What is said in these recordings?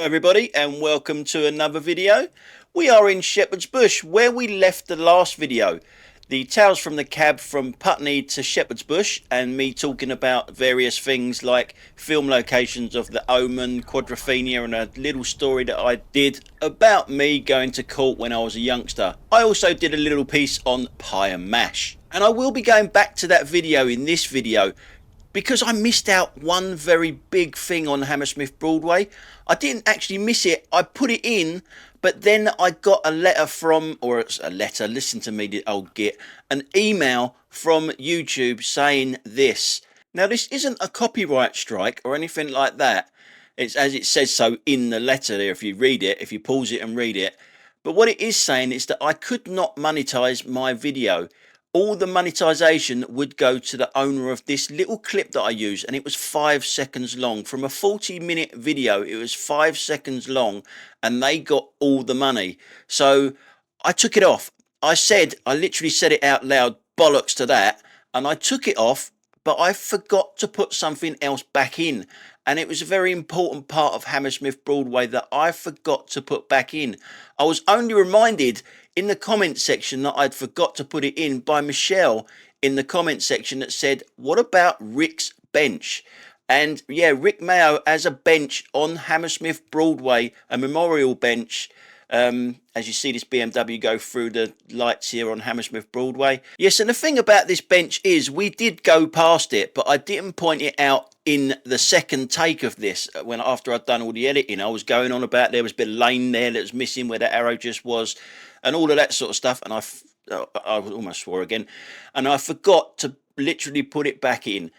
Hello everybody and welcome to another video. We are in Shepherd's Bush where we left the last video. The tales from the cab from Putney to Shepherd's Bush and me talking about various things like film locations of the Omen, Quadrophenia and a little story that I did about me going to court when I was a youngster. I also did a little piece on pie and mash. And I will be going back to that video in this video because I missed out one very big thing on Hammersmith Broadway. I didn't actually miss it, I put it in, but then I got a letter from, or a letter, listen to me, the old git, an email from YouTube saying this. Now this isn't a copyright strike or anything like that. It's as it says so in the letter there if you read it, if you pause it and read it. But what it is saying is that I could not monetize my video. All the monetization would go to the owner of this little clip that I use, and it was 5 seconds long. From a 40-minute video, it was 5 seconds long, and they got all the money. So I took it off. I literally said it out loud, bollocks to that, and I took it off, but I forgot to put something else back in. And it was a very important part of Hammersmith Broadway that I forgot to put back in. I was only reminded in the comment section that I'd forgot to put it in by Michelle in the comment section that said, what about Rick's bench? And yeah, Rick Mayo has a bench on Hammersmith Broadway, a memorial bench. As you see this BMW go through the lights here on Hammersmith Broadway. Yes, and the thing about this bench is we did go past it, but I didn't point it out in the second take of this. When after I'd done all the editing, I was going on about there was a bit of lane there that was missing where the arrow just was, and all of that sort of stuff. And I almost swore again, and I forgot to literally put it back in.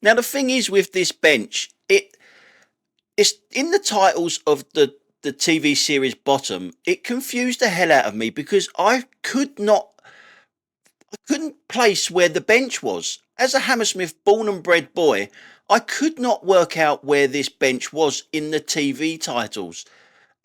Now the thing is with this bench, it's in the titles of the TV series Bottom. It confused the hell out of me because I couldn't place where the bench was. As a Hammersmith born and bred boy, I could not work out where this bench was in the TV titles,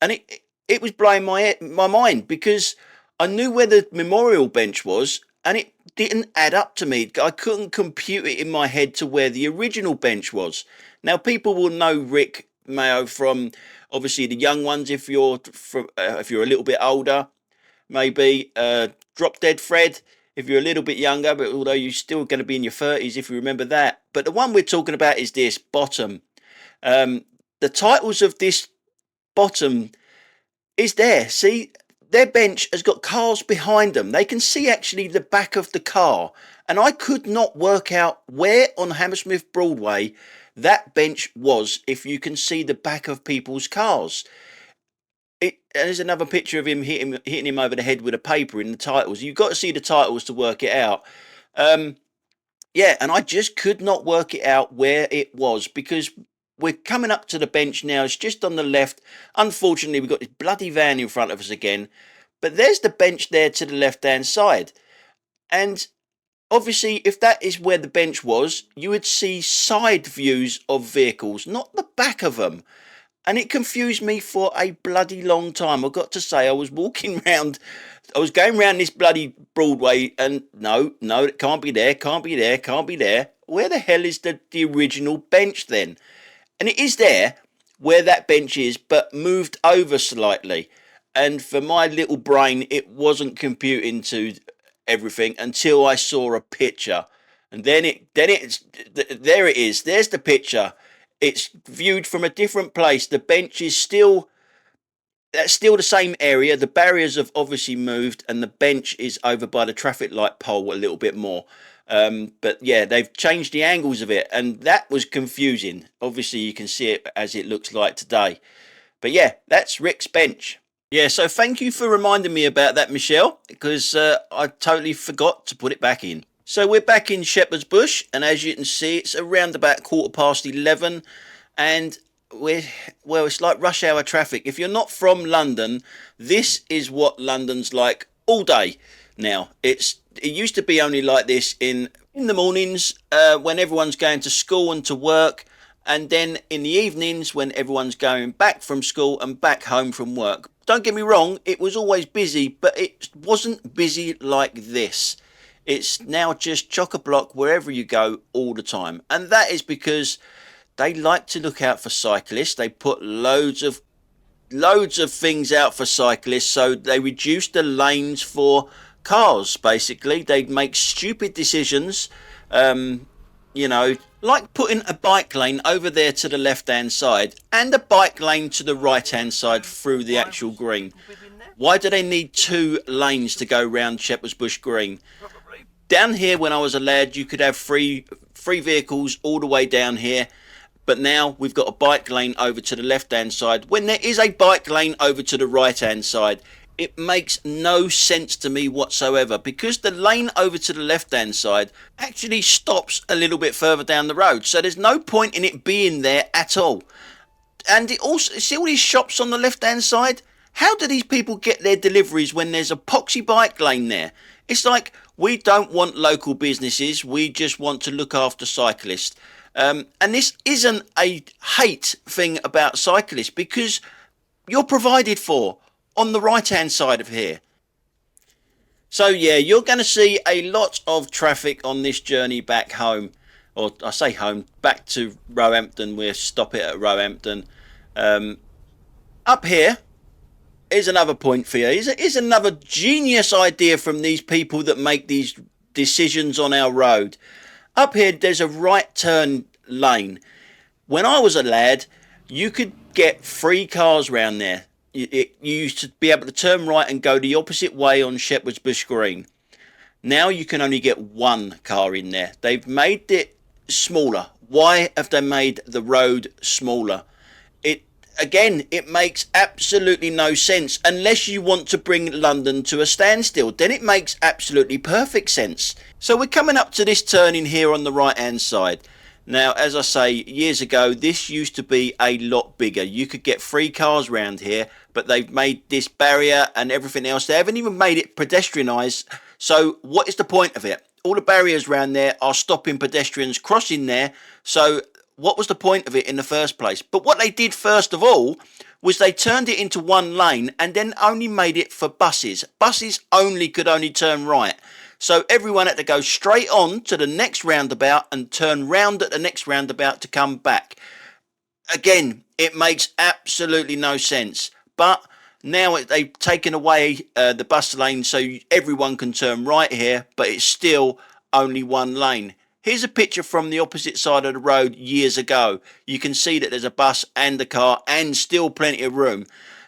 and it was blowing my mind because I knew where the memorial bench was and it didn't add up to me. I couldn't compute it in my head to where the original bench was. Now people will know Rick Mayo from obviously the young ones. If you're a little bit older, maybe Drop Dead Fred. If you're a little bit younger, but although you're still going to be in your 30s if you remember that. But the one we're talking about is this Bottom. The titles of this Bottom is there. See, their bench has got cars behind them. They can see actually the back of the car, and I could not work out where on Hammersmith Broadway that bench was if you can see the back of people's cars. There's another picture of him hitting him over the head with a paper in the titles. You've got to see the titles to work it out. Yeah, and I just could not work it out where it was because we're coming up to the bench now. It's just on the left. Unfortunately, we've got this bloody van in front of us again. But there's the bench there to the left-hand side. And obviously, if that is where the bench was, you would see side views of vehicles, not the back of them. And it confused me for a bloody long time. I've got to say, I was going round this bloody Broadway, and no, it can't be there, can't be there, can't be there. Where the hell is the original bench then? And it is there, where that bench is, but moved over slightly. And for my little brain, it wasn't computing to everything until I saw a picture, and there it is. There's the picture. It's viewed from a different place. The bench is still the same area. The barriers have obviously moved, and the bench is over by the traffic light pole a little bit more. But yeah, they've changed the angles of it, and that was confusing. Obviously, you can see it as it looks like today. But yeah, that's Rick's bench. Yeah, so thank you for reminding me about that, Michelle, because I totally forgot to put it back in. So we're back in Shepherd's Bush, and as you can see, it's around about 11:15, and it's like rush hour traffic. If you're not from London, this is what London's like all day now. It used to be only like this in the mornings when everyone's going to school and to work, and then in the evenings when everyone's going back from school and back home from work. Don't get me wrong, it was always busy, but it wasn't busy like this. It's now just chock-a-block wherever you go all the time. And that is because they like to look out for cyclists. They put loads of things out for cyclists, so they reduce the lanes for cars. Basically, they make stupid decisions, you know, like putting a bike lane over there to the left hand side and a bike lane to the right hand side through the actual green. Why do they need 2 lanes to go round Shepherd's Bush Green? Down here when I was a lad, you could have three vehicles all the way down here, but now we've got a bike lane over to the left hand side when there is a bike lane over to the right hand side. It makes no sense to me whatsoever, because the lane over to the left hand side actually stops a little bit further down the road, so there's no point in it being there at all. And it also, see all these shops on the left hand side? How do these people get their deliveries when there's a poxy bike lane there? It's like, we don't want local businesses, we just want to look after cyclists. And this isn't a hate thing about cyclists, because you're provided for on the right hand side of here. So yeah, you're going to see a lot of traffic on this journey back home, or I say home, back to Roehampton. We'll stop it at Roehampton. Up here is another point for you. Is another genius idea from these people that make these decisions on our road. Up here there's a right turn lane. When I was a lad, you could get 3 cars round there. You used to be able to turn right and go the opposite way on Shepherd's Bush Green. Now you can only get 1 car in there. They've made it smaller. Why have they made the road smaller? It makes absolutely no sense, unless you want to bring London to a standstill. Then it makes absolutely perfect sense. So we're coming up to this turning here on the right hand side. Now, as I say, years ago, this used to be a lot bigger. You could get 3 cars round here, but they've made this barrier and everything else. They haven't even made it pedestrianised. So what is the point of it? All the barriers round there are stopping pedestrians crossing there. So what was the point of it in the first place? But what they did first of all was they turned it into 1 lane and then only made it for buses. Buses could only turn right. So everyone had to go straight on to the next roundabout and turn round at the next roundabout to come back. Again, it makes absolutely no sense. But now they've taken away the bus lane, so everyone can turn right here, but it's still only 1 lane. Here's a picture from the opposite side of the road years ago. You can see that there's a bus and a car and still plenty of room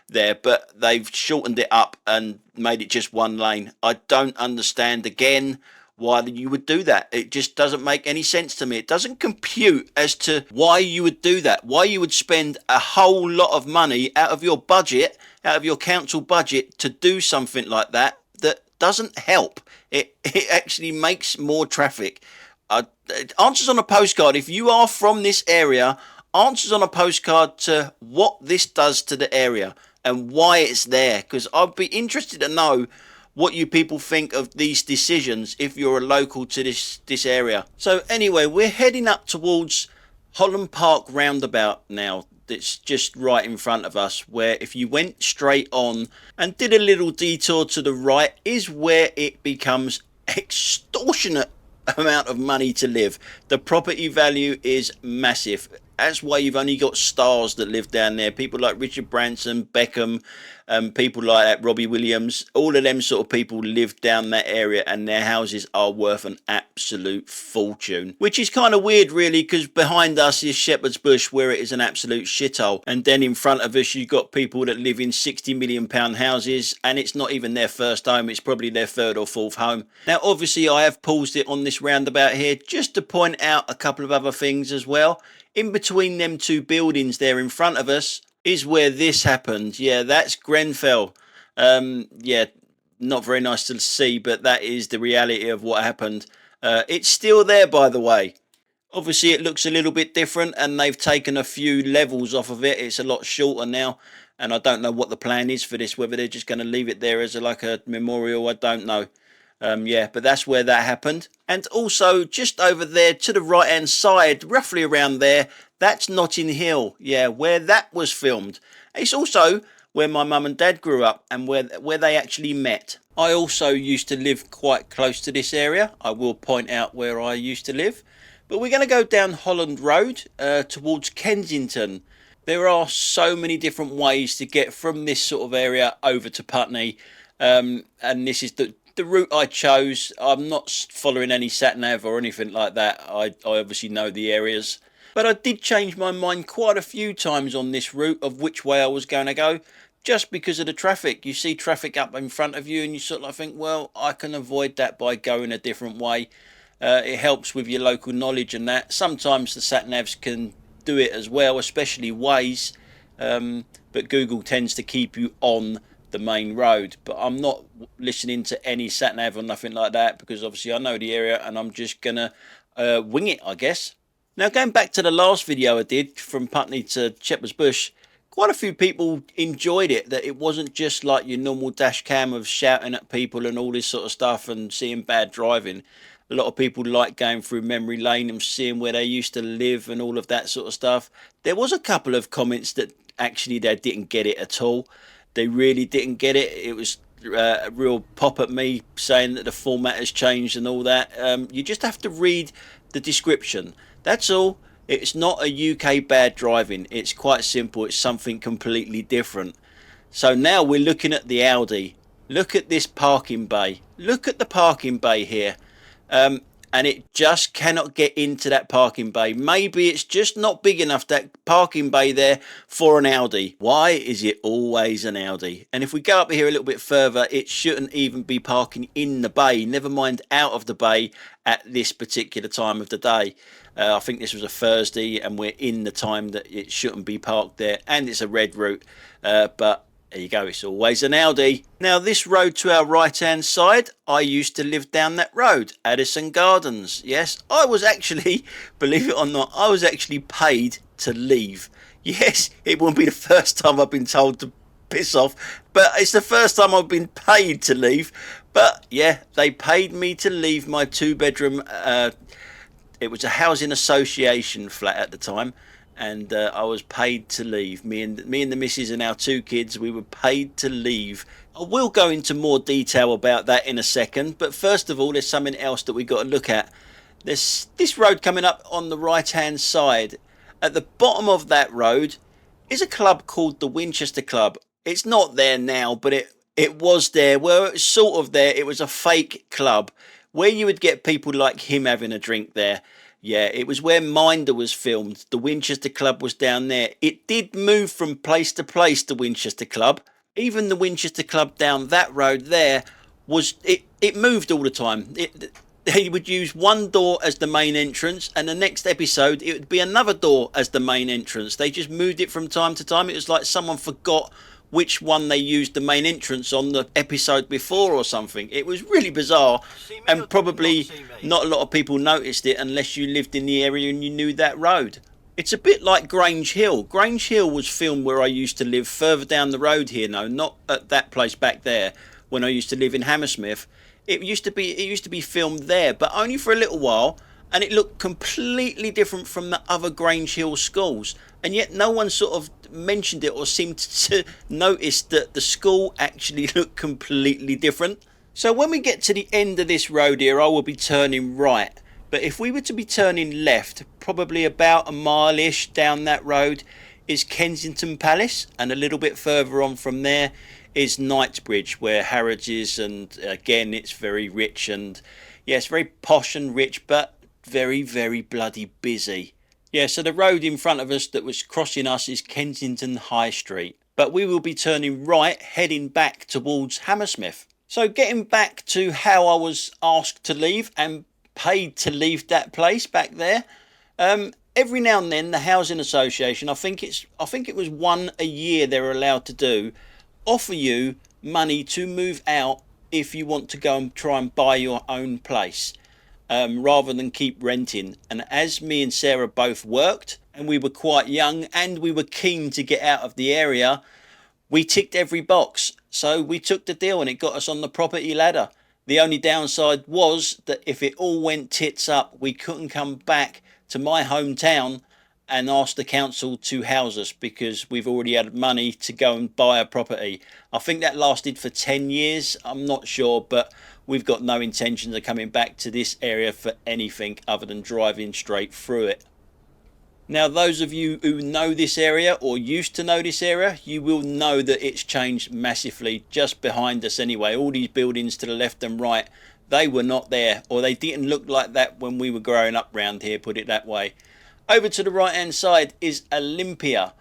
there, but they've shortened it up and made it just 1 lane. I don't understand again why you would do that. It just doesn't make any sense to me. It doesn't compute as to why you would do that, why you would spend a whole lot of money out of your budget, out of your council budget, to do something like that doesn't help. It actually makes more traffic. Answers on a postcard. If you are from this area, answers on a postcard to what this does to the area and why it's there, because I'd be interested to know what you people think of these decisions if you're a local to this area. So anyway, we're heading up towards Holland Park roundabout now. That's just right in front of us, where if you went straight on and did a little detour to the right is where it becomes extortionate amount of money to live. The property value is massive. That's why you've only got stars that live down there. People like Richard Branson, Beckham, people like that, Robbie Williams. All of them sort of people live down that area, and their houses are worth an absolute fortune. Which is kind of weird, really, because behind us is Shepherd's Bush, where it is an absolute shithole. And then in front of us, you've got people that live in £60 million houses, and it's not even their first home. It's probably their 3rd or 4th home. Now, obviously, I have paused it on this roundabout here just to point out a couple of other things as well. In between them 2 buildings there in front of us is where this happened. Yeah, that's Grenfell. Yeah, not very nice to see, but that is the reality of what happened. It's still there, by the way. Obviously, it looks a little bit different, and they've taken a few levels off of it. It's a lot shorter now, and I don't know what the plan is for this, whether they're just going to leave it there as like a memorial. I don't know. Yeah, but that's where that happened. And also just over there to the right hand side, roughly around there, that's Notting Hill. Yeah, where that was filmed. It's also where my mum and dad grew up and where they actually met. I also used to live quite close to this area. I will point out where I used to live. But we're going to go down Holland Road towards Kensington. There are so many different ways to get from this sort of area over to Putney, and this is the route I chose. I'm not following any sat nav or anything like that. I obviously know the areas, but I did change my mind quite a few times on this route of which way I was going to go, just because of the traffic. You see traffic up in front of you and you sort of think, well, I can avoid that by going a different way. It helps with your local knowledge and that. Sometimes the sat navs can do it as well, especially Waze, but Google tends to keep you on the main road. But I'm not listening to any sat nav or nothing like that, because obviously I know the area and I'm just gonna wing it, I guess. Now, going back to the last video I did from Putney to Shepherd's Bush, quite a few people enjoyed it, that it wasn't just like your normal dash cam of shouting at people and all this sort of stuff and seeing bad driving. A lot of people like going through memory lane and seeing where they used to live and all of that sort of stuff. There was a couple of comments that actually they didn't get it at all. They really didn't get it. It was a real pop at me saying that the format has changed and all that. You just have to read the description. That's all. It's not a UK bad driving. It's quite simple. It's something completely different. So now we're looking at the Audi. Look at this parking bay. Look at the parking bay here. And it just cannot get into that parking bay. Maybe it's just not big enough, that parking bay there, for an Audi. Why is it always an Audi? And if we go up here a little bit further, it shouldn't even be parking in the bay, never mind out of the bay at this particular time of the day. I think this was a Thursday and we're in the time that it shouldn't be parked there, and it's a red route, but there you go, it's always an Audi. Now, this road to our right hand side, I used to live down that road, Addison Gardens. Yes, I was actually, believe it or not, I was actually paid to leave. Yes, it won't be the first time I've been told to piss off, but it's the first time I've been paid to leave. But yeah, they paid me to leave my 2-bedroom, it was a housing association flat at the time, and I was paid to leave. Me and the missus and our 2 kids, we were paid to leave. I will go into more detail about that in a second, but first of all, there's something else that we got to look at. There's this road coming up on the right hand side. At the bottom of that road is a club called the Winchester Club. It's not there now, but it was there. Well, it's sort of there. It was a fake club where you would get people like him having a drink there. Yeah, it was where Minder was filmed. The Winchester Club was down there. It did move from place to place, the Winchester Club. Even the Winchester Club down that road there was, it moved all the time. They would use one door as the main entrance, and the next episode it would be another door as the main entrance. They just moved it from time to time. It was like someone forgot which one they used the main entrance on the episode before or something. It was really bizarre, and probably not a lot of people noticed it unless you lived in the area and you knew that road. It's a bit like Grange Hill. Grange Hill was filmed where I used to live, further down the road here. No, not at that place back there when I used to live in Hammersmith. It used to be filmed there, but only for a little while, and it looked completely different from the other Grange Hill schools, and yet no one sort of mentioned it or seemed to notice that the school actually looked completely different. So when we get to the end of this road here, I will be turning right, but if we were to be turning left, probably about a mile-ish down that road is Kensington Palace, and a little bit further on from there is Knightsbridge, where Harrods is, and again it's very rich, and yes, very posh and rich, but very, very bloody busy. Yeah, so the road in front of us that was crossing us is Kensington High Street, but we will be turning right, heading back towards Hammersmith. So getting back to how I was asked to leave and paid to leave that place back there, every now and then the housing association, I think it was one a year they're allowed to do, offer you money to move out if you want to go and try and buy your own place, rather than keep renting. And as me and Sarah both worked and we were quite young and we were keen to get out of the area, we ticked every box. So we took the deal and it got us on the property ladder. The only downside was that if it all went tits up, we couldn't come back to my hometown and ask the council to house us, because we've already had money to go and buy a property. I think that lasted for 10 years. I'm not sure, but we've got no intentions of coming back to this area for anything other than driving straight through it. Now, those of you who know this area or used to know this area, you will know that it's changed massively just behind us anyway. All these buildings to the left and right, they were not there, or they didn't look like that when we were growing up round here, put it that way. Over to the right hand side is Olympia.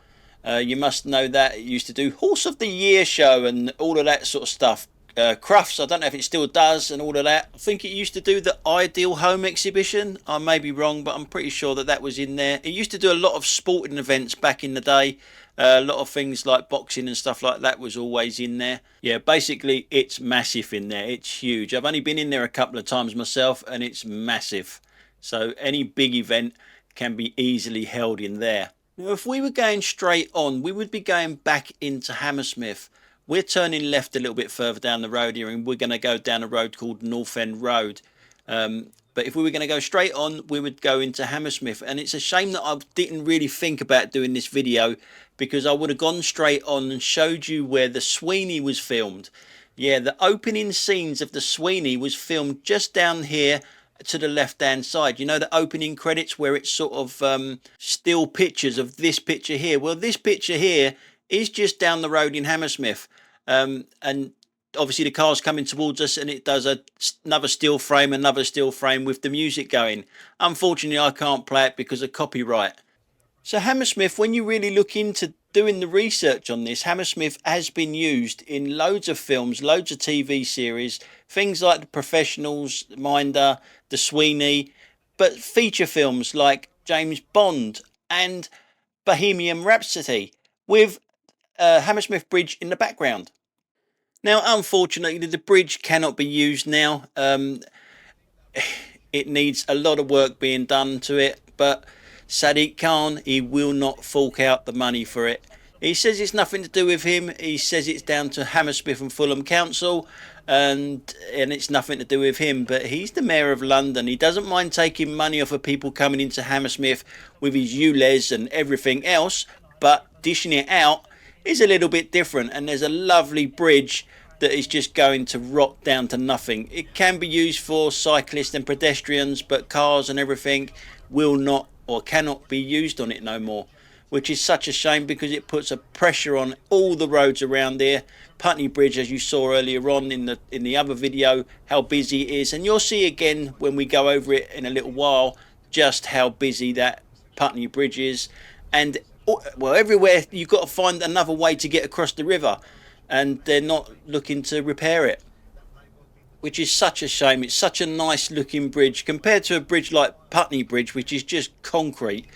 You must know that it used to do Horse of the Year show and all of that sort of stuff. Crufts, I don't know if it still does and all of that. I think it used to do the Ideal Home exhibition. I may be wrong, but I'm pretty sure that that was in there. It used to do a lot of sporting events back in the day. A lot of things like boxing and stuff like that was always in there. Yeah, basically it's massive in there. It's huge. I've only been in there a couple of times myself and it's massive. So any big event can be easily held in there. Now, if we were going straight on, we would be going back into Hammersmith. We're turning left a little bit further down the road here, and we're going to go down a road called North End Road. But if we were going to go straight on, we would go into Hammersmith. And it's a shame that I didn't really think about doing this video, because I would have gone straight on and showed you where the Sweeney was filmed. Yeah, the opening scenes of the Sweeney was filmed just down here to the left hand side. You know, the opening credits where it's sort of still pictures of this picture here. Well, this picture here is just down the road in Hammersmith. And obviously the car's coming towards us and it does another still frame with the music going. Unfortunately, I can't play it because of copyright. So Hammersmith, when you really look into doing the research on this, Hammersmith has been used in loads of films, loads of TV series, things like The Professionals, Minder, The Sweeney, but feature films like James Bond and Bohemian Rhapsody with Hammersmith Bridge in the background. Now, unfortunately, the bridge cannot be used now. It needs a lot of work being done to it, but Sadiq Khan, he will not fork out the money for it. He says it's nothing to do with him. He says it's down to Hammersmith and Fulham Council, and it's nothing to do with him. But he's the Mayor of London. He doesn't mind taking money off of people coming into Hammersmith with his ULEZ and everything else, but dishing it out is a little bit different. And there's a lovely bridge that is just going to rot down to nothing. It can be used for cyclists and pedestrians, but cars and everything will not or cannot be used on it no more, which is such a shame because it puts a pressure on all the roads around here. Putney Bridge, as you saw earlier on in the other video, how busy it is, and you'll see again when we go over it in a little while just how busy that Putney Bridge is. And well, everywhere you've got to find another way to get across the river, and they're not looking to repair it, which is such a shame. It's such a nice looking bridge compared to a bridge like Putney Bridge, which is just concrete.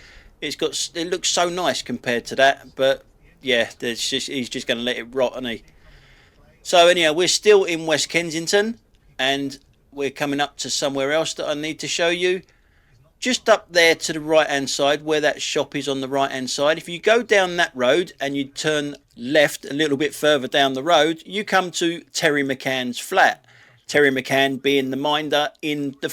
It looks so nice compared to that, but yeah, he's just going to let it rot, isn't he? So anyhow, we're still in West Kensington, and we're coming up to somewhere else that I need to show you. Just up there to the right hand side, where that shop is on the right hand side, if you go down that road and you turn left a little bit further down the road, you come to Terry McCann's flat. Terry McCann being the Minder in the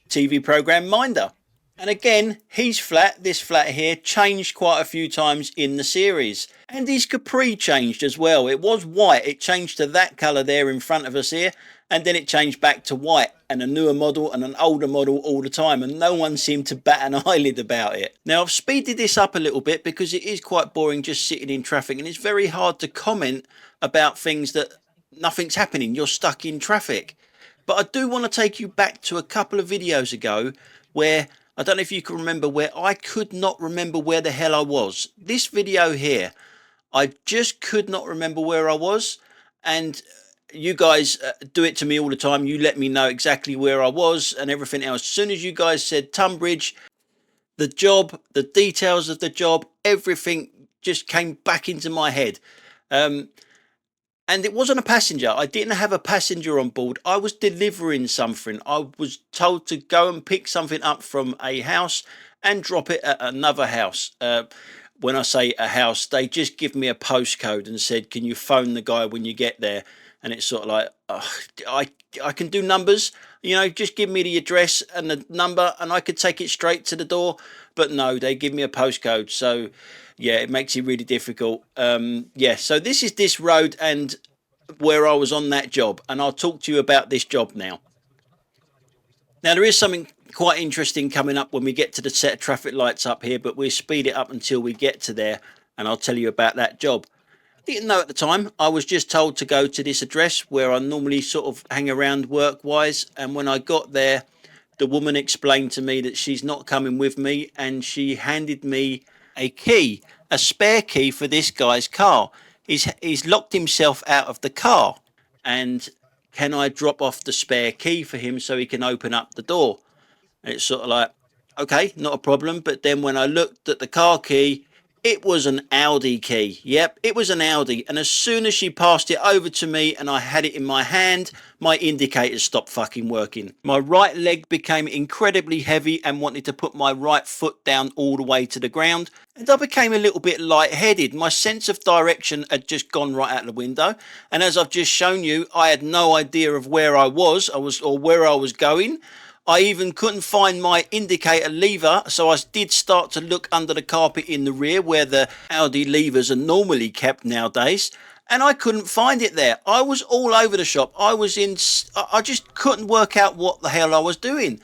TV programme Minder. And again, his flat, this flat here, changed quite a few times in the series. And his Capri changed as well. It was white, it changed to that colour there in front of us here, and then it changed back to white, and a newer model and an older model all the time, and no one seemed to bat an eyelid about it. Now, I've speeded this up a little bit because it is quite boring just sitting in traffic, and it's very hard to comment about things that nothing's happening, you're stuck in traffic. But I do want to take you back to a couple of videos ago where, I don't know if you can remember, where I could not remember where the hell I was. This video here, I just could not remember where I was, and you guys do it to me all the time. You let me know exactly where I was and everything else. As soon as you guys said Tunbridge, the job, the details of the job, everything just came back into my head. And it wasn't a passenger. I didn't have a passenger on board. I was delivering something. I was told to go and pick something up from a house and drop it at another house. When I say a house, they just give me a postcode and said, can you phone the guy when you get there? And it's sort of like, I can do numbers, you know, just give me the address and the number and I could take it straight to the door. But no, they give me a postcode. So yeah, it makes it really difficult. Yeah, so this is this road and where I was on that job, and I'll talk to you about this job now. Now, there is something quite interesting coming up when we get to the set of traffic lights up here, but we'll speed it up until we get to there, and I'll tell you about that job. Didn't know at the time. I was just told to go to this address where I normally sort of hang around work-wise, and when I got there, the woman explained to me that she's not coming with me, and she handed me a key, a spare key for this guy's car. He's locked himself out of the car, and can I drop off the spare key for him so he can open up the door? And it's sort of like, okay, not a problem. But then when I looked at the car key, it was an Audi key. Yep, it was an Audi. And as soon as she passed it over to me and I had it in my hand, my indicators stopped fucking working. My right leg became incredibly heavy and wanted to put my right foot down all the way to the ground. And I became a little bit lightheaded. My sense of direction had just gone right out the window. And as I've just shown you, I had no idea of where I was or where I was going. I even couldn't find my indicator lever, so I did start to look under the carpet in the rear where the Audi levers are normally kept nowadays, and I couldn't find it there. I was all over the shop. I just couldn't work out what the hell I was doing.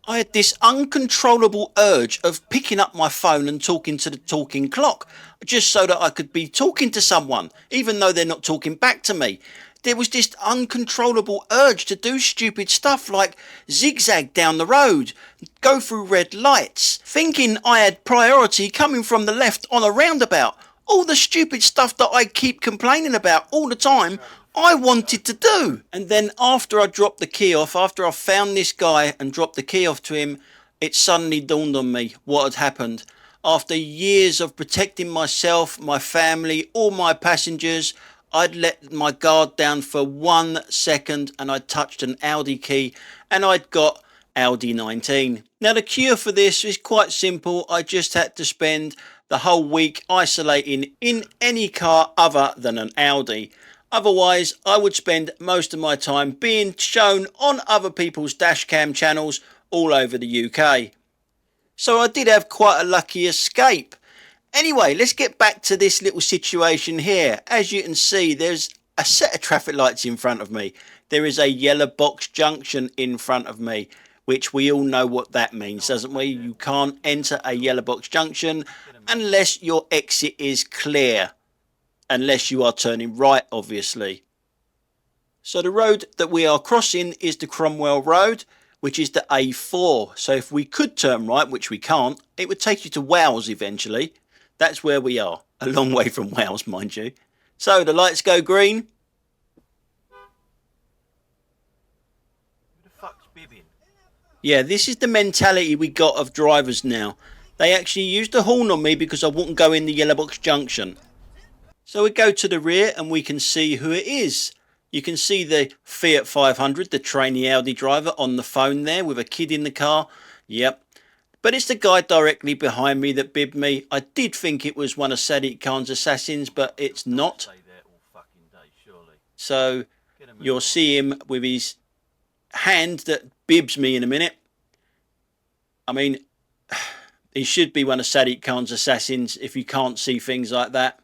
I had this uncontrollable urge of picking up my phone and talking to the talking clock, just so that I could be talking to someone, even though they're not talking back to me. There was this uncontrollable urge to do stupid stuff like zigzag down the road, go through red lights, thinking I had priority coming from the left on a roundabout. All the stupid stuff that I keep complaining about all the time, I wanted to do. And then after I dropped the key off, after I found this guy and dropped the key off to him, it suddenly dawned on me what had happened. After years of protecting myself, my family, all my passengers, I'd let my guard down for 1 second and I'd touched an Audi key and I'd got Audi 19. Now the cure for this is quite simple. I just had to spend the whole week isolating in any car other than an Audi. Otherwise, I would spend most of my time being shown on other people's dashcam channels all over the UK. So I did have quite a lucky escape. Anyway, let's get back to this little situation here. As you can see, there's a set of traffic lights in front of me. There is a yellow box junction in front of me, which we all know what that means, doesn't we? You can't enter a yellow box junction unless your exit is clear, unless you are turning right, obviously. So the road that we are crossing is the Cromwell Road, which is the A4. So if we could turn right, which we can't, it would take you to Wales eventually. That's where we are. A long way from Wales, mind you. So the lights go green. Who the fuck's bibbing? Yeah, this is the mentality we got of drivers now. They actually used a horn on me because I wouldn't go in the yellow box junction. So we go to the rear and we can see who it is. You can see the Fiat 500, the trainee Audi driver, on the phone there with a kid in the car. Yep. But it's the guy directly behind me that bibbed me. I did think it was one of Sadiq Khan's assassins, but it's not. So you'll see him with his hand that bibs me in a minute. I mean, he should be one of Sadiq Khan's assassins if you can't see things like that.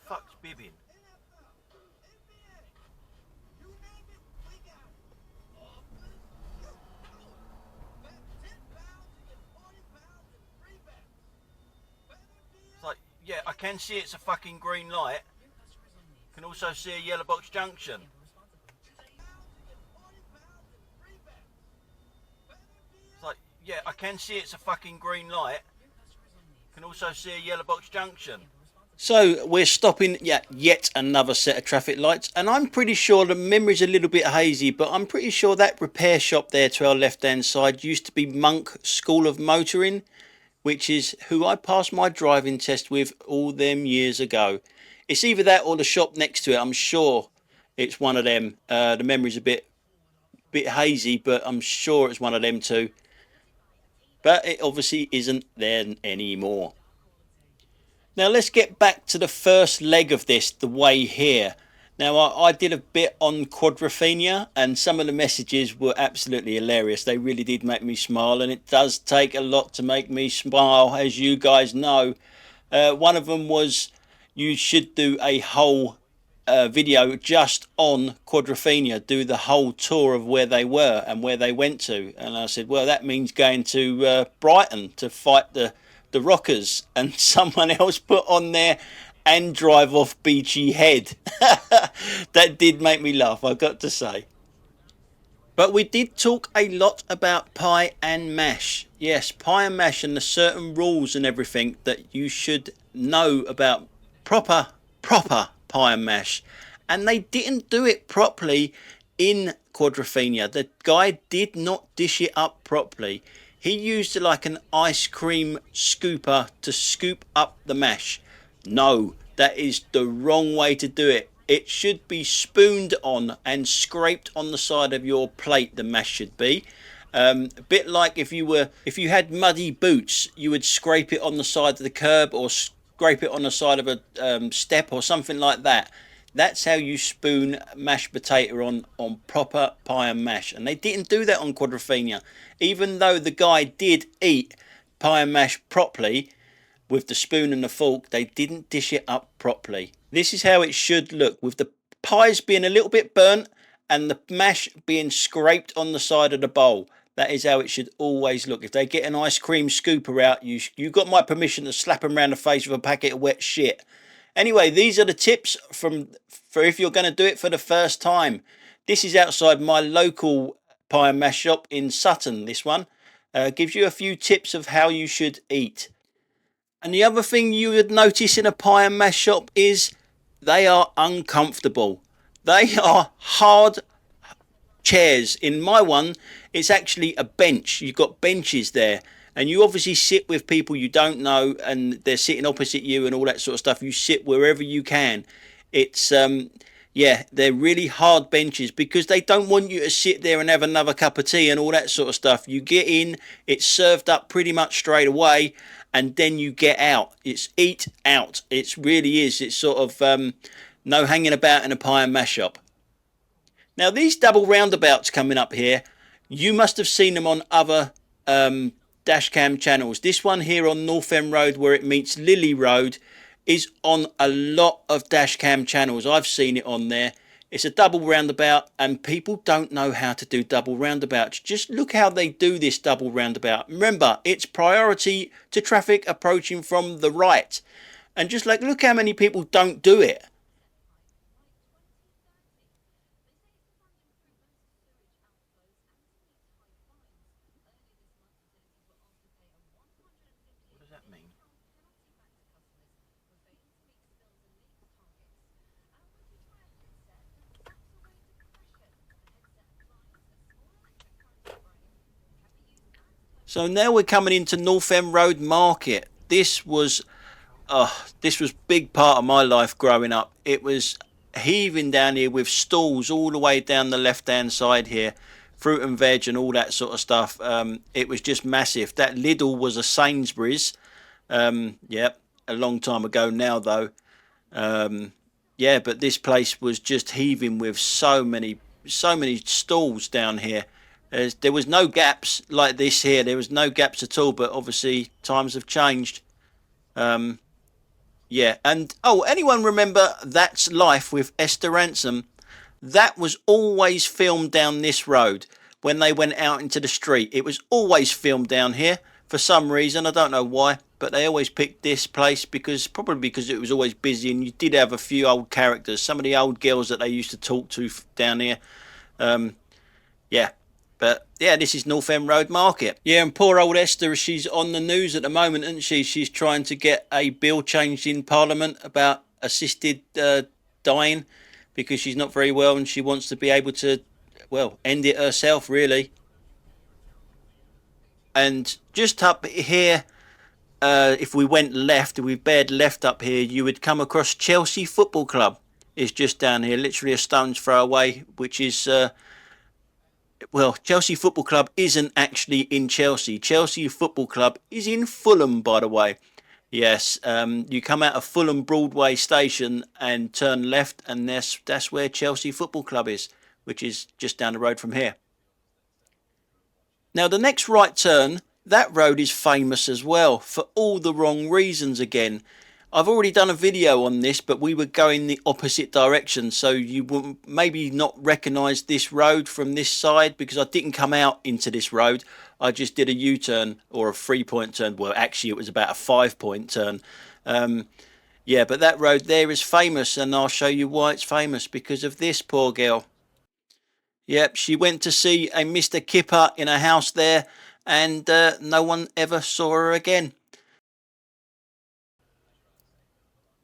Fuck's bibbing? It's like, yeah, I can see it's a fucking green light. Can also see a yellow box junction. It's like, yeah, I can see it's a fucking green light. Can also see a yellow box junction. So we're stopping yet another set of traffic lights, and I'm pretty sure the memory's a little bit hazy, but I'm pretty sure that repair shop there to our left hand side used to be Monk School of Motoring, which is who I passed my driving test with all them years ago. It's either that or the shop next to it. I'm sure it's one of them. The memory's a bit hazy, but I'm sure it's one of them too. But it obviously isn't there anymore. Now let's get back to the first leg of this, the way here. Now, I did a bit on Quadrophenia, and some of the messages were absolutely hilarious. They really did make me smile, and it does take a lot to make me smile, as you guys know. One of them was you should do a whole video just on Quadrophenia, do the whole tour of where they were and where they went to. And I said, well, that means going to Brighton to fight the Rockers. And someone else put on there, and drive off Beachy Head. That did make me laugh, I got to say. But we did talk a lot about pie and mash. Yes, pie and mash, and the certain rules and everything that you should know about proper pie and mash. And they didn't do it properly in Quadrophenia. The guy did not dish it up properly. He used like an ice cream scooper to scoop up the mash. No, that is the wrong way to do it. It should be spooned on and scraped on the side of your plate. The mash should be a bit like if you had muddy boots, you would scrape it on the side of the curb or scrape it on the side of a step or something like that. That's how you spoon mashed potato on proper pie and mash. And they didn't do that on Quadrophenia. Even though the guy did eat pie and mash properly, with the spoon and the fork, they didn't dish it up properly. This is how it should look, with the pies being a little bit burnt and the mash being scraped on the side of the bowl. That is how it should always look. If they get an ice cream scooper out, you got my permission to slap them around the face with a packet of wet shit. Anyway, these are the tips for if you're going to do it for the first time. This is outside my local pie and mash shop in Sutton. This one gives you a few tips of how you should eat. And the other thing you would notice in a pie and mash shop is they are uncomfortable. They are hard chairs. In my one, it's actually a bench. You've got benches there. And you obviously sit with people you don't know and they're sitting opposite you and all that sort of stuff. You sit wherever you can. It's, yeah, they're really hard benches because they don't want you to sit there and have another cup of tea and all that sort of stuff. You get in, it's served up pretty much straight away. And then you get out. It's eat out. It really is. It's sort of no hanging about in a pie and mash shop. Now, these double roundabouts coming up here, you must have seen them on other dashcam channels. This one here on North End Road, where it meets Lily Road, is on a lot of dashcam channels. I've seen it on there. It's a double roundabout, and people don't know how to do double roundabouts. Just look how they do this double roundabout. Remember, it's priority to traffic approaching from the right. And just like, look how many people don't do it. What does that mean? So now we're coming into North End Road Market. This was big part of my life growing up. It was heaving down here with stalls all the way down the left hand side here, fruit and veg and all that sort of stuff. It was just massive. That Lidl was a Sainsbury's. Yep, a long time ago now though. Yeah, but this place was just heaving with so many stalls down here. There was no gaps like this here. There was no gaps at all, but obviously times have changed. Yeah, and oh, anyone remember That's Life with Esther Ransom? That was always filmed down this road when they went out into the street. It was always filmed down here for some reason. I don't know why, but they always picked this place probably because it was always busy and you did have a few old characters. Some of the old girls that they used to talk to down here. Yeah. But yeah, this is North End Road Market. Yeah, and poor old Esther, she's on the news at the moment, isn't she? She's trying to get a bill changed in Parliament about assisted dying because she's not very well and she wants to be able to, well, end it herself, really. And just up here, if we went left, if we bared left up here, you would come across Chelsea Football Club. It's just down here, literally a stone's throw away, which is... well, Chelsea Football Club isn't actually in Chelsea. Chelsea Football Club is in Fulham, by the way. Yes, you come out of Fulham Broadway station and turn left, and that's where Chelsea Football Club is, which is just down the road from here. Now, the next right turn, that road is famous as well for all the wrong reasons again. I've already done a video on this, but we were going the opposite direction, so you will maybe not recognise this road from this side because I didn't come out into this road. I just did a U-turn or a 3-point turn. Well, actually, it was about a 5-point turn. Yeah, but that road there is famous, and I'll show you why it's famous because of this poor girl. Yep, she went to see a Mr. Kipper in a house there, and no one ever saw her again.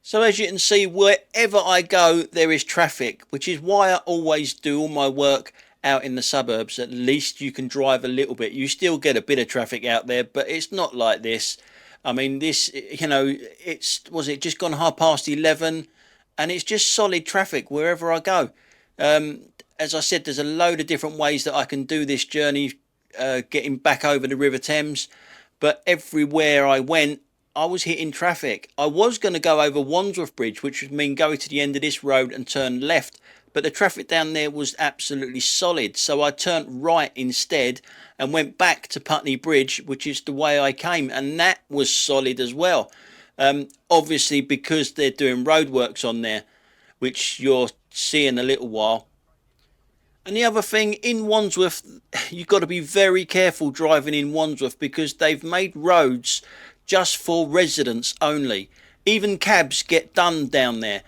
So as you can see, wherever I go, there is traffic, which is why I always do all my work out in the suburbs. At least you can drive a little bit. You still get a bit of traffic out there, but it's not like this. I mean, this, you know, was it just gone 11:30, and it's just solid traffic wherever I go. As I said, there's a load of different ways that I can do this journey, getting back over the River Thames, but everywhere I went, I was hitting traffic. I was going to go over Wandsworth Bridge, which would mean go to the end of this road and turn left, but the traffic down there was absolutely solid, so I turned right instead and went back to Putney Bridge, which is the way I came, and that was solid as well. Obviously because they're doing roadworks on there, which you'll see in a little while. And the other thing, in Wandsworth, you've got to be very careful driving in Wandsworth because they've made roads just for residents only. Even cabs get done down there.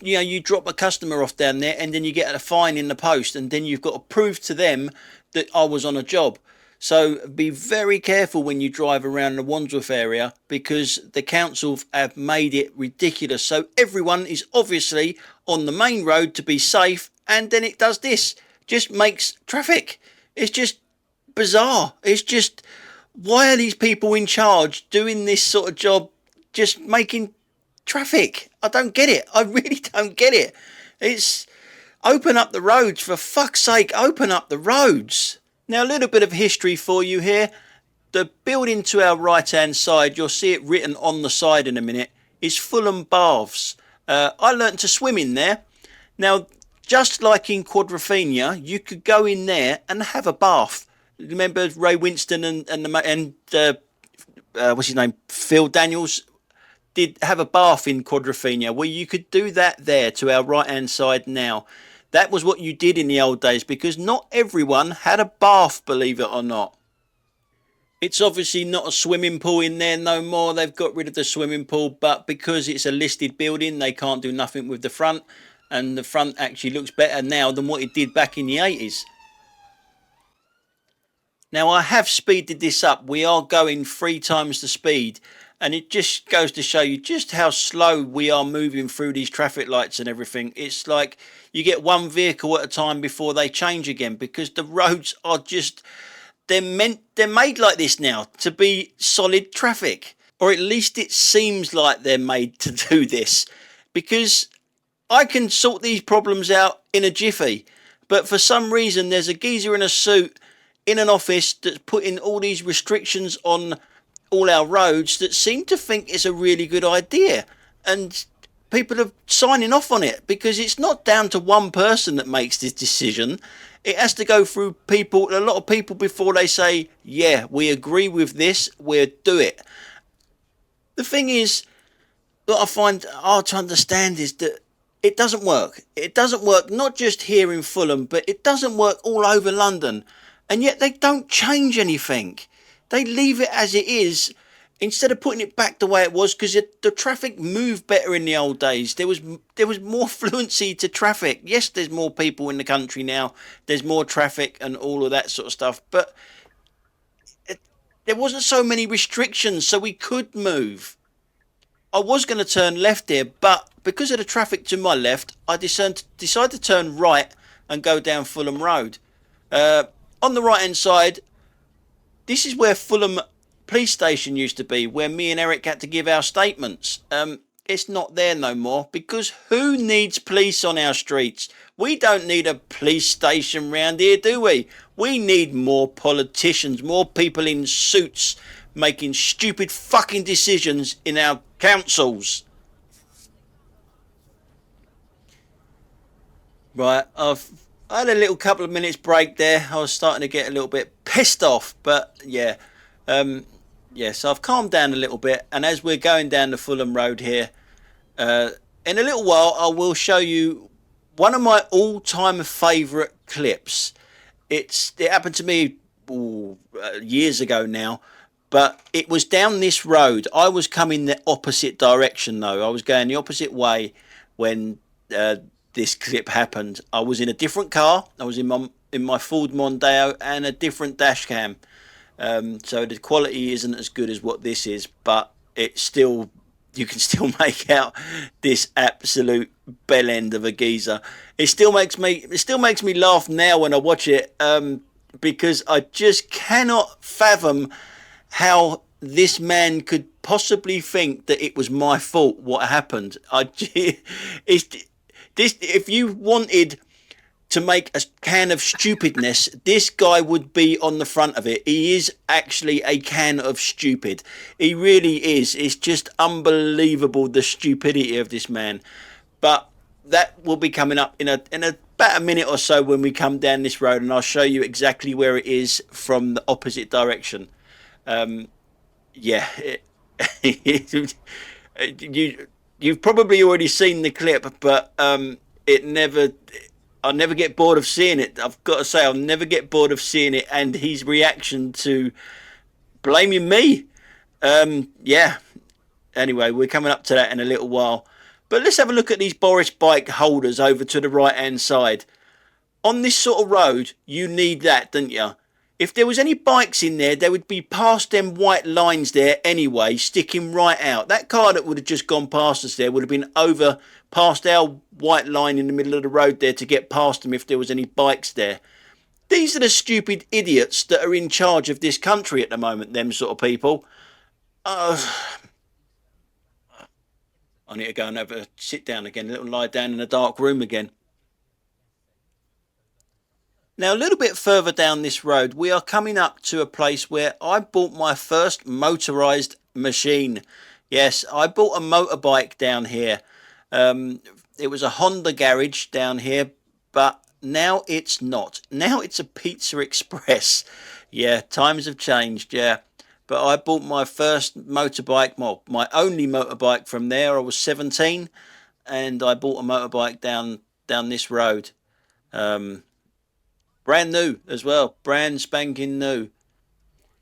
You know, you drop a customer off down there and then you get a fine in the post, and then you've got to prove to them that I was on a job. So be very careful when you drive around the Wandsworth area because the council have made it ridiculous. So everyone is obviously on the main road to be safe, and then it does this. Just makes traffic. It's just bizarre. It's just, why are these people in charge doing this sort of job, just making traffic? I don't get it. I really don't get it. It's open up the roads, for fuck's sake, open up the roads. Now, a little bit of history for you here. The building to our right hand side, you'll see it written on the side in a minute, is Fulham Baths. I learnt to swim in there. Now, just like in Quadrophenia, you could go in there and have a bath. Remember Ray Winston and what's his name, Phil Daniels did have a bath in Quadrophenia. Well, you could do that there to our right hand side now. That was what you did in the old days because not everyone had a bath, believe it or not. It's obviously not a swimming pool in there no more. They've got rid of the swimming pool, but because it's a listed building, they can't do nothing with the front. And the front actually looks better now than what it did back in the 80s. Now, I have speeded this up. We are going 3 times the speed. And it just goes to show you just how slow we are moving through these traffic lights and everything. It's like you get one vehicle at a time before they change again because the roads are just, they're made like this now to be solid traffic. Or at least it seems like they're made to do this. Because I can sort these problems out in a jiffy, but for some reason there's a geezer in a suit in an office that's putting all these restrictions on all our roads that seem to think it's a really good idea, and people are signing off on it because it's not down to one person that makes this decision. It has to go through people, a lot of people, before they say, yeah, we agree with this, we'll do it. The thing is that I find hard to understand is that it doesn't work. It doesn't work not just here in Fulham, but it doesn't work all over London. And yet they don't change anything. They leave it as it is instead of putting it back the way it was, because the traffic moved better in the old days. There was more fluency to traffic. Yes, there's more people in the country now. There's more traffic and all of that sort of stuff. But there wasn't so many restrictions, so we could move. I was going to turn left here, but because of the traffic to my left, I decided to turn right and go down Fulham Road. On the right hand side, this is where Fulham Police Station used to be, where me and Eric had to give our statements. It's not there no more because who needs police on our streets? We don't need a police station round here, do we? We need more politicians, more people in suits making stupid fucking decisions in our councils. Right, I've had a little couple of minutes break there. I was starting to get a little bit pissed off, but yeah. Yeah, so I've calmed down a little bit, and as we're going down the Fulham Road here, in a little while I will show you one of my all-time favourite clips. It happened to me years ago now, but it was down this road. I was coming the opposite direction though. I was going the opposite way when this clip happened. I was in a different car. I was in my Ford Mondeo and a different dash cam. So the quality isn't as good as what this is, but it's still, you can still make out this absolute bell end of a geezer. It still makes me laugh now when I watch it, because I just cannot fathom how this man could possibly think that it was my fault what happened. If you wanted to make a can of stupidness, this guy would be on the front of it. He is actually a can of stupid. He really is. It's just unbelievable, the stupidity of this man. But that will be coming up in about a minute or so when we come down this road, and I'll show you exactly where it is from the opposite direction. Yeah, you've probably already seen the clip, but I'll never get bored of seeing it. I've got to say, I'll never get bored of seeing it, and his reaction to blaming me. Yeah. Anyway, we're coming up to that in a little while. But let's have a look at these Boris bike holders over to the right-hand side. On this sort of road, you need that, don't you? If there was any bikes in there, they would be past them white lines there anyway, sticking right out. That car that would have just gone past us there would have been over past our white line in the middle of the road there to get past them if there was any bikes there. These are the stupid idiots that are in charge of this country at the moment, them sort of people. I need to go and have a sit down again, a little lie down in a dark room again. Now, a little bit further down this road, we are coming up to a place where I bought my first motorised machine. Yes, I bought a motorbike down here. It was a Honda garage down here, but now it's not. Now it's a Pizza Express. Yeah, times have changed, yeah. But I bought my first motorbike, well, my only motorbike from there. I was 17, and I bought a motorbike down this road. Brand new as well, brand spanking new.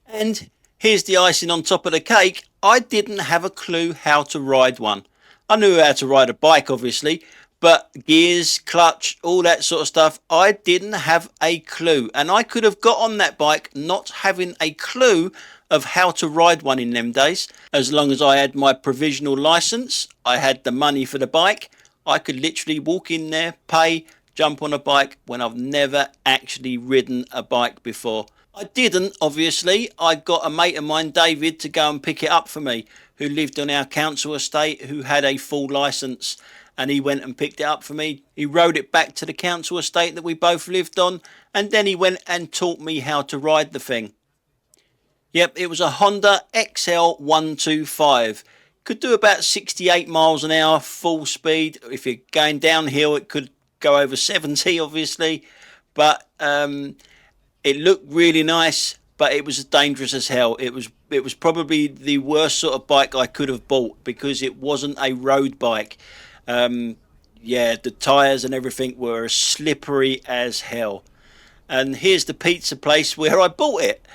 And here's the icing on top of the cake. I didn't have a clue how to ride one. I knew how to ride a bike, obviously, but gears, clutch, all that sort of stuff, I didn't have a clue. And I could have got on that bike not having a clue of how to ride one in them days. As long as I had my provisional license, I had the money for the bike, I could literally walk in there, pay, jump on a bike when I've never actually ridden a bike before. I didn't, obviously. I got a mate of mine, David, to go and pick it up for me, who lived on our council estate, who had a full licence, and he went and picked it up for me. He rode it back to the council estate that we both lived on, and then he went and taught me how to ride the thing. Yep, it was a Honda XL125. Could do about 68 miles an hour, full speed. If you're going downhill, it could go over 70, obviously, but it looked really nice, but it was dangerous as hell. It was probably the worst sort of bike I could have bought, because it wasn't a road bike. Yeah, the tyres and everything were slippery as hell. And here's the pizza place where I bought it.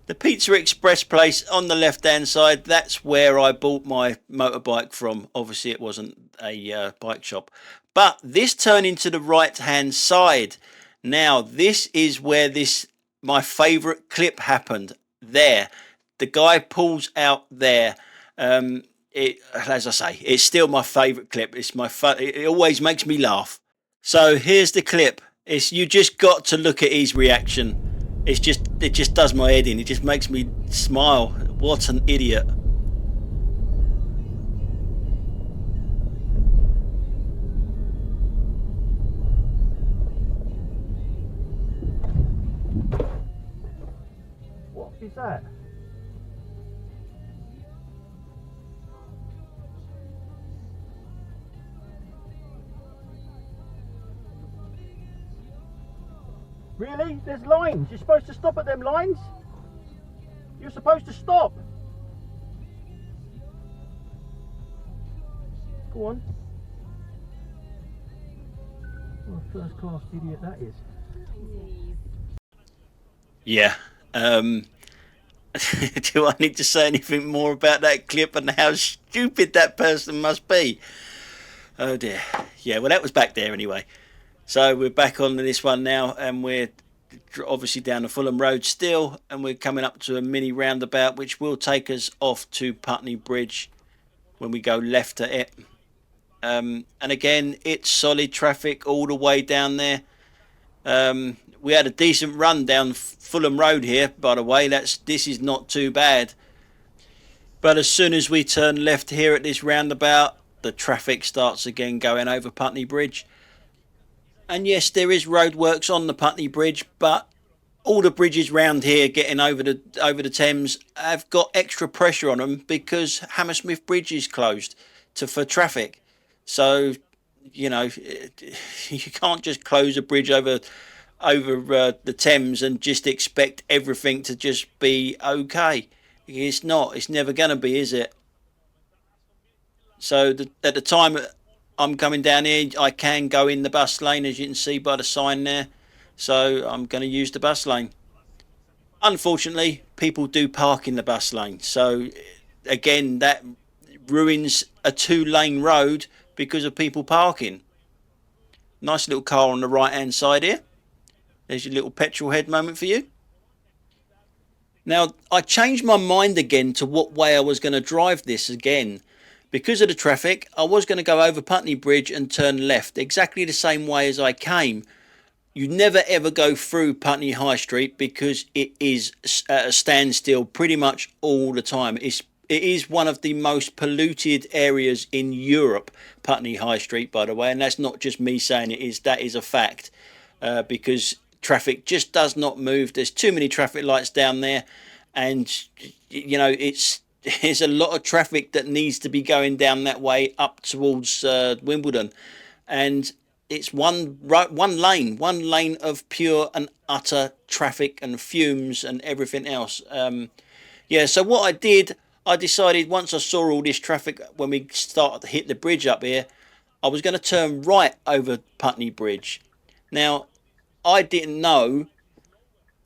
The Pizza Express place on the left hand side, that's where I bought my motorbike from. Obviously it wasn't a bike shop, but this turned into the right hand side. Now this is where my favourite clip happened. There, the guy pulls out there. As I say, it's still my favourite clip. It's it always makes me laugh. So here's the clip. You just got to look at his reaction. It just does my head in. It just makes me smile. What an idiot. What is that? Really? There's lines. You're supposed to stop at them lines? You're supposed to stop. Go on. What a first class idiot that is. Yeah. Do I need to say anything more about that clip and how stupid that person must be? Oh dear. Yeah, well that was back there anyway. So we're back on this one now, and we're obviously down the Fulham Road still, and we're coming up to a mini roundabout which will take us off to Putney Bridge when we go left at it. And again, it's solid traffic all the way down there. We had a decent run down Fulham Road here, by the way. This is not too bad. But as soon as we turn left here at this roundabout, the traffic starts again going over Putney Bridge. And yes, there is roadworks on the Putney Bridge, but all the bridges round here getting over the Thames have got extra pressure on them because Hammersmith Bridge is closed for traffic. So, you know, you can't just close a bridge over the Thames and just expect everything to just be okay. It's not. It's never going to be, is it? So at the time I'm coming down here, I can go in the bus lane, as you can see by the sign there. So I'm going to use the bus lane. Unfortunately, people do park in the bus lane. So again, that ruins a 2-lane road because of people parking. Nice little car on the right hand side here. There's your little petrol head moment for you. Now, I changed my mind again to what way I was going to drive this again. Because of the traffic, I was going to go over Putney Bridge and turn left, exactly the same way as I came. You never ever go through Putney High Street because it is at a standstill pretty much all the time. It is one of the most polluted areas in Europe, Putney High Street, by the way, and that's not just me saying it is. That is a fact, because traffic just does not move. There's too many traffic lights down there, and you know there's a lot of traffic that needs to be going down that way up towards Wimbledon, and it's one lane of pure and utter traffic and fumes and everything else. Yeah, so what I did, I decided once I saw all this traffic when we started to hit the bridge up here, I was going to turn right over Putney Bridge. Now, I didn't know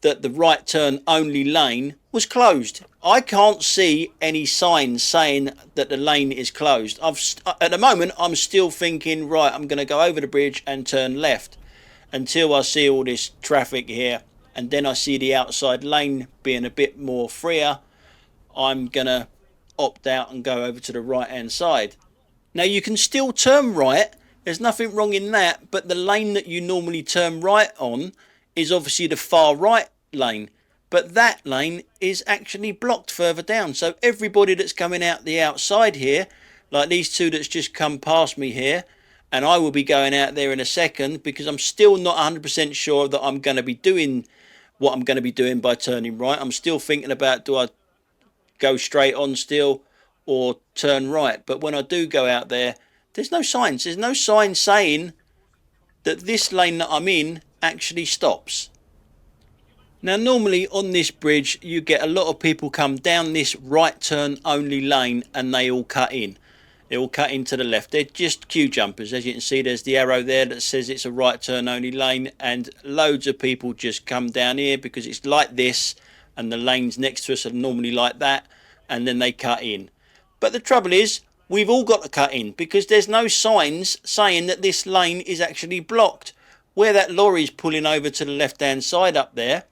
that the right turn only lane was closed. I can't see any signs saying that the lane is closed. At the moment, I'm still thinking, right, I'm going to go over the bridge and turn left until I see all this traffic here, and then I see the outside lane being a bit more freer. I'm going to opt out and go over to the right hand side. Now you can still turn right, there's nothing wrong in that, but the lane that you normally turn right on is obviously the far right lane, but that lane is actually blocked further down. So everybody that's coming out the outside here, like these two that's just come past me here, and I will be going out there in a second because I'm still not 100% sure that I'm going to be doing what I'm going to be doing by turning right. I'm still thinking about, do I go straight on still or turn right? But when I do go out there, there's no signs. There's no sign saying that this lane that I'm in actually stops. Now normally on this bridge you get a lot of people come down this right turn only lane and they all cut in. They all cut into the left. They're just queue jumpers. As you can see, there's the arrow there that says it's a right turn only lane, and loads of people just come down here because it's like this and the lanes next to us are normally like that, and then they cut in. But the trouble is, we've all got to cut in because there's no signs saying that this lane is actually blocked. Where that lorry's pulling over to the left hand side up there,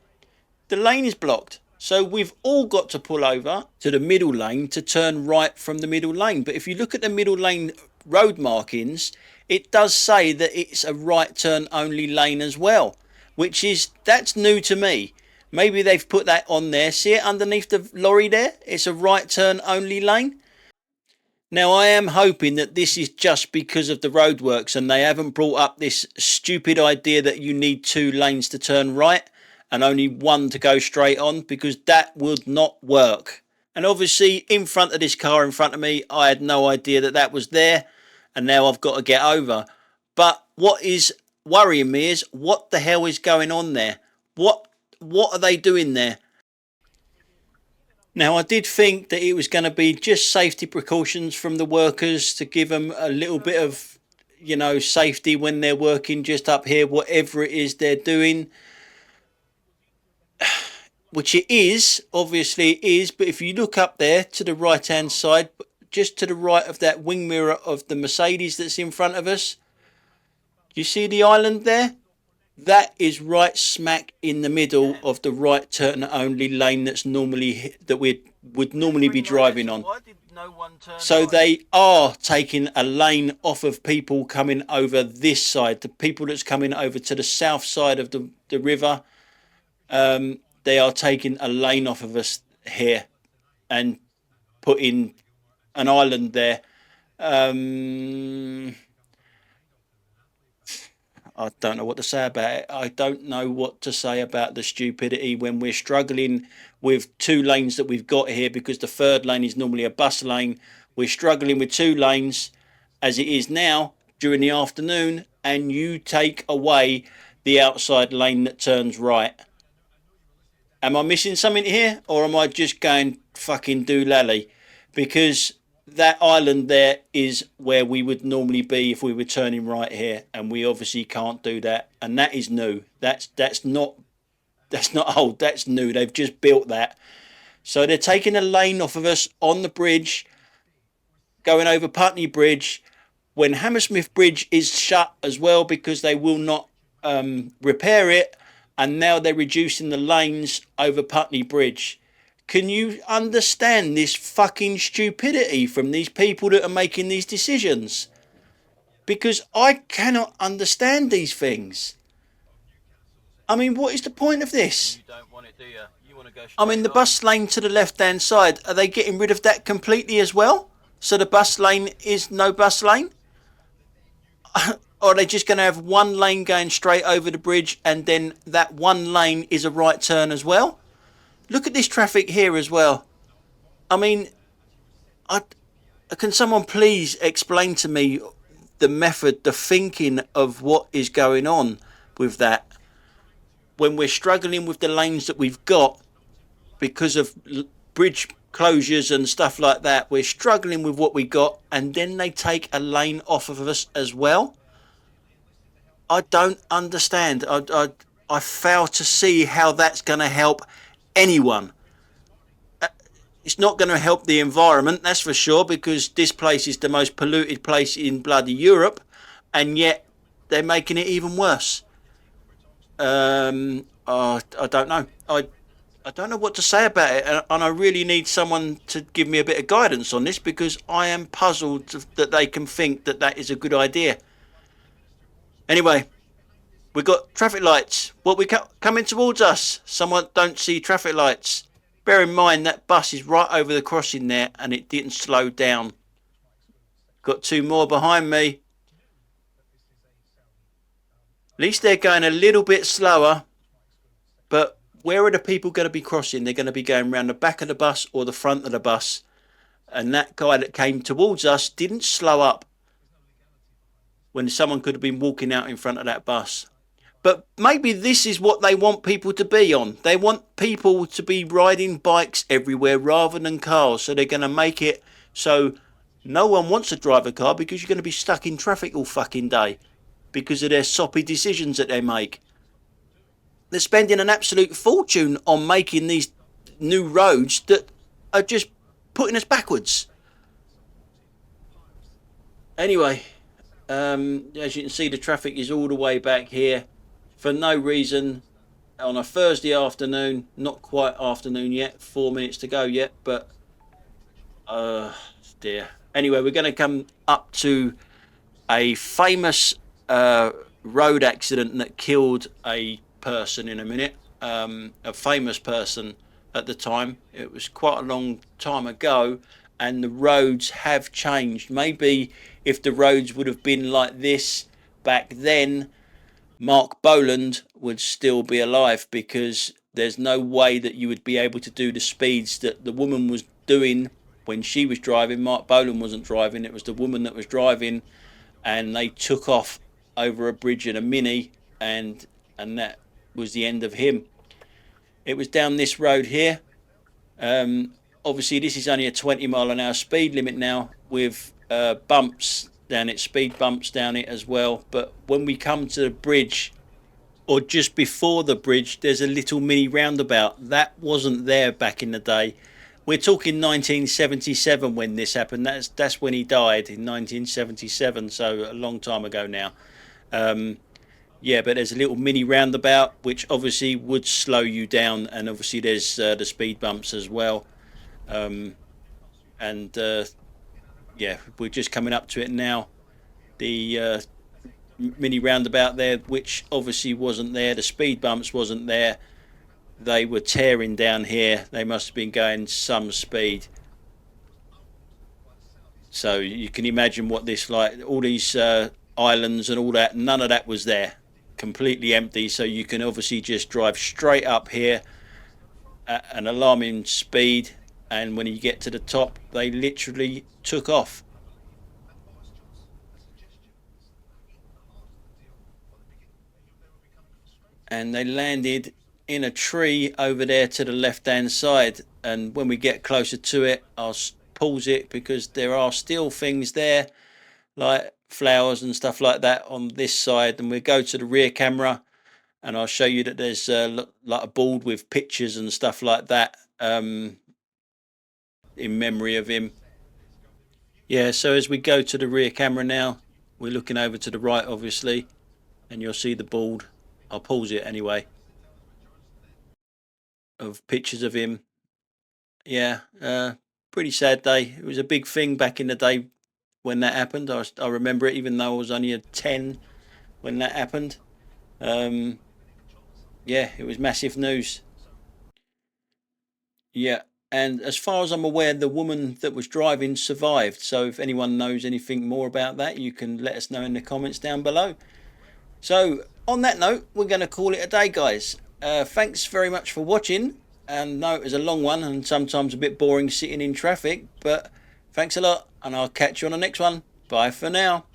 the lane is blocked. So we've all got to pull over to the middle lane to turn right from the middle lane. But if you look at the middle lane road markings, it does say that it's a right turn only lane as well, that's new to me. Maybe they've put that on there. See it underneath the lorry there? It's a right turn only lane. Now I am hoping that this is just because of the roadworks and they haven't brought up this stupid idea that you need 2 lanes to turn right and only 1 to go straight on, because that would not work. And obviously in front of this car in front of me, I had no idea that that was there, and now I've got to get over. But what is worrying me is, what the hell is going on there? What are they doing there? Now, I did think that it was going to be just safety precautions from the workers to give them a little bit of, you know, safety when they're working just up here, whatever it is they're doing. Which it is, obviously it is, but if you look up there to the right hand side, just to the right of that wing mirror of the Mercedes that's in front of us, you see the island there? That is right smack in the middle of the right turn only lane that we would normally be driving on. So they are taking a lane off of people coming over this side, the people that's coming over to the south side of the river. They are taking a lane off of us here and putting an island there. I don't know what to say about it. I don't know what to say about the stupidity when we're struggling with 2 lanes that we've got here, because the third lane is normally a bus lane. We're struggling with 2 lanes as it is now during the afternoon, and you take away the outside lane that turns right. Am I missing something here, or am I just going fucking doolally? Because that island there is where we would normally be if we were turning right here, and we obviously can't do that. And that is new. That's not old. That's new. They've just built that. So they're taking a lane off of us on the bridge, going over Putney Bridge, when Hammersmith Bridge is shut as well because they will not repair it. And now they're reducing the lanes over Putney Bridge. Can you understand this fucking stupidity from these people that are making these decisions? Because I cannot understand these things. I mean, what is the point of this? You don't want it, do you? You want to go straight I mean, the bus lane to the left-hand side, are they getting rid of that completely as well? So the bus lane is no bus lane? Or are they just going to have one lane going straight over the bridge, and then that one lane is a right turn as well? Look at this traffic here as well. I mean, can someone please explain to me the method, the thinking of what is going on with that? When we're struggling with the lanes that we've got because of bridge closures and stuff like that, we're struggling with what we got, and then they take a lane off of us as well? I don't understand. I fail to see how that's going to help anyone. It's not going to help the environment, that's for sure, because this place is the most polluted place in bloody Europe, and yet they're making it even worse. I don't know. I don't know what to say about it, and I really need someone to give me a bit of guidance on this, because I am puzzled that they can think that that is a good idea. Anyway, we've got traffic lights. What we coming towards us? Someone don't see traffic lights. Bear in mind that bus is right over the crossing there, and it didn't slow down. Got 2 more behind me. At least they're going a little bit slower. But where are the people going to be crossing? They're going to be going around the back of the bus or the front of the bus. And that guy that came towards us didn't slow up when someone could have been walking out in front of that bus. But maybe this is what they want people to be on. They want people to be riding bikes everywhere rather than cars. So they're going to make it so no one wants to drive a car, because you're going to be stuck in traffic all fucking day because of their soppy decisions that they make. They're spending an absolute fortune on making these new roads that are just putting us backwards. Anyway, as you can see, the traffic is all the way back here for no reason on a Thursday afternoon. Not quite afternoon yet, 4 minutes to go yet, but dear. Anyway, we're going to come up to a famous road accident that killed a person in a minute. A famous person at the time. It was quite a long time ago, and the roads have changed. Maybe if the roads would have been like this back then, Mark Bolan would still be alive, because there's no way that you would be able to do the speeds that the woman was doing when she was driving. Mark Bolan wasn't driving, it was the woman that was driving, and they took off over a bridge in a Mini, and that was the end of him. It was down this road here. Obviously, this is only a 20 mph speed limit now, with bumps down it, speed bumps down it as well. But when we come to the bridge, or just before the bridge, there's a little mini roundabout that wasn't there back in the day. We're talking 1977 when this happened. That's when he died, in 1977, so a long time ago now. Yeah, but there's a little mini roundabout which obviously would slow you down, and obviously there's the speed bumps as well. Yeah, we're just coming up to it now. The mini roundabout there, which obviously wasn't there. The speed bumps wasn't there. They were tearing down here. They must have been going some speed. So you can imagine what this like. All these islands and all that. None of that was there. Completely empty. So you can obviously just drive straight up here at an alarming speed. And when you get to the top, they literally took off. And they landed in a tree over there to the left hand side, and when we get closer to it, I'll pause it because there are still things there like flowers and stuff like that on this side. And we'll go to the rear camera and I'll show you that there's like a board with pictures and stuff like that in memory of him. Yeah, so as we go to the rear camera now, we're looking over to the right obviously, and you'll see the board. I'll pause it anyway, of pictures of him. Yeah, pretty sad day. It was a big thing back in the day when that happened. I remember it, even though I was only a 10 when that happened. Yeah, it was massive news. Yeah, and as far as I'm aware, the woman that was driving survived. So if anyone knows anything more about that, you can let us know in the comments down below. So on that note, we're going to call it a day, guys. Thanks very much for watching. And no, it was a long one and sometimes a bit boring sitting in traffic, but thanks a lot, and I'll catch you on the next one. Bye for now.